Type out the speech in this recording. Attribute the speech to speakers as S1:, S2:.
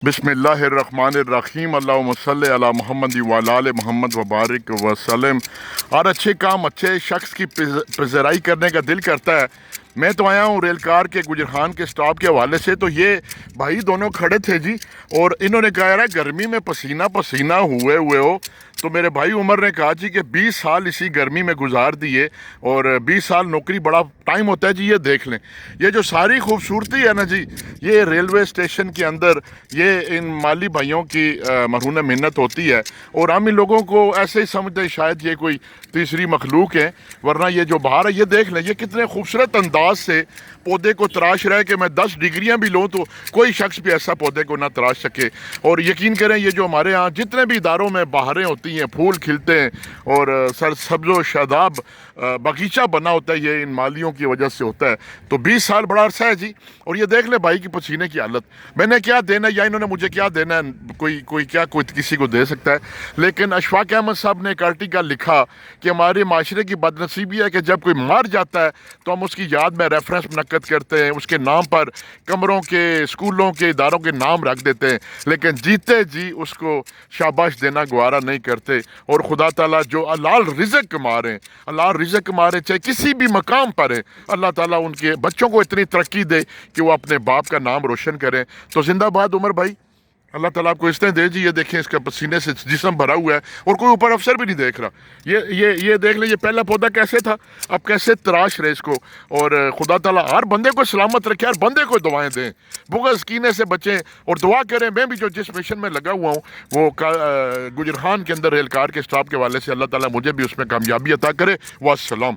S1: بسم اللہ الرحمن الرحیم، اللہم صلی علی محمد وعلی آل محمد وبارک وسلم۔ اور اچھے کام اچھے شخص کی پذیرائی کرنے کا دل کرتا ہے۔ میں تو آیا ہوں ریل کار کے گجران کے سٹاپ کے حوالے سے، تو یہ بھائی دونوں کھڑے تھے جی، اور انہوں نے کہا یار گرمی میں پسینہ پسینہ ہوئے ہو، تو میرے بھائی عمر نے کہا جی کہ 20 سال اسی گرمی میں گزار دیے، اور 20 سال نوکری بڑا ٹائم ہوتا ہے جی، یہ دیکھ لیں یہ جو ساری خوبصورتی ہے نا جی، یہ ریلوے اسٹیشن کے اندر یہ ان مالی بھائیوں کی مرہون محنت ہوتی ہے، اور ہم ان لوگوں کو ایسے ہی سمجھتے ہیں شاید یہ کوئی تیسری مخلوق ہے، ورنہ یہ جو باہر ہے یہ دیکھ لیں، یہ کتنے خوبصورت انداز سے پودے کو تراش رہے کہ میں 10 ڈگریاں بھی لوں تو کوئی شخص بھی ایسا پودے کو نہ تراش سکے۔ اور یقین کریں یہ جو ہمارے ہاں جتنے بھی اداروں میں بہاریں ہوتی ہیں، پھول کھلتے ہیں اور سرسبز و شاداب باغیچہ بنا ہوتا ہے، یہ ان مالیوں کی وجہ سے ہوتا ہے۔ تو 20 سال بڑا عرصہ ہے جی، اور یہ دیکھ لیں بھائی کی پسینے کی حالت۔ میں نے کیا دینا ہے یا انہوں نے مجھے کیا دینا ہے، کوئی کسی کو دے سکتا ہے، لیکن اشفاق احمد صاحب نے ایک آرٹیکل لکھا کہ ہمارے معاشرے کی بدنصیبی ہے کہ جب کوئی مر جاتا ہے تو ہم اس کی یاد میں ریفرنس منعقد کرتے ہیں، اس کے نام پر کمروں کے، اسکولوں کے، اداروں کے نام رکھ دیتے ہیں، لیکن جیتے جی اس کو شاباش دینا گوارا نہیں کرتے۔ اور خدا تعالیٰ جو حلال رزق کما رہے ہیں، حلال رزق کما رہے چاہے کسی بھی مقام پر ہے، اللہ تعالیٰ ان کے بچوں کو اتنی ترقی دے کہ وہ اپنے باپ کا نام روشن کریں۔ تو زندہ باد عمر بھائی، اللہ تعالیٰ آپ کو اس طرح دے جی۔ یہ دیکھیں اس کا پسینے سے جسم بھرا ہوا ہے، اور کوئی اوپر افسر بھی نہیں دیکھ رہا۔ یہ دیکھ لیں، یہ پہلا پودا کیسے تھا، اب کیسے تراش رہے اس کو۔ اور خدا تعالیٰ ہر بندے کو سلامت رکھے، ہر بندے کو دعائیں دیں، بغض کینے سے بچیں، اور دعا کریں۔ میں بھی جس مشن میں لگا ہوا ہوں وہ گجران کے اندر ریل کار کے سٹاپ کے والے سے، اللہ تعالیٰ مجھے بھی اس میں کامیابی عطا کرے۔ والسلام۔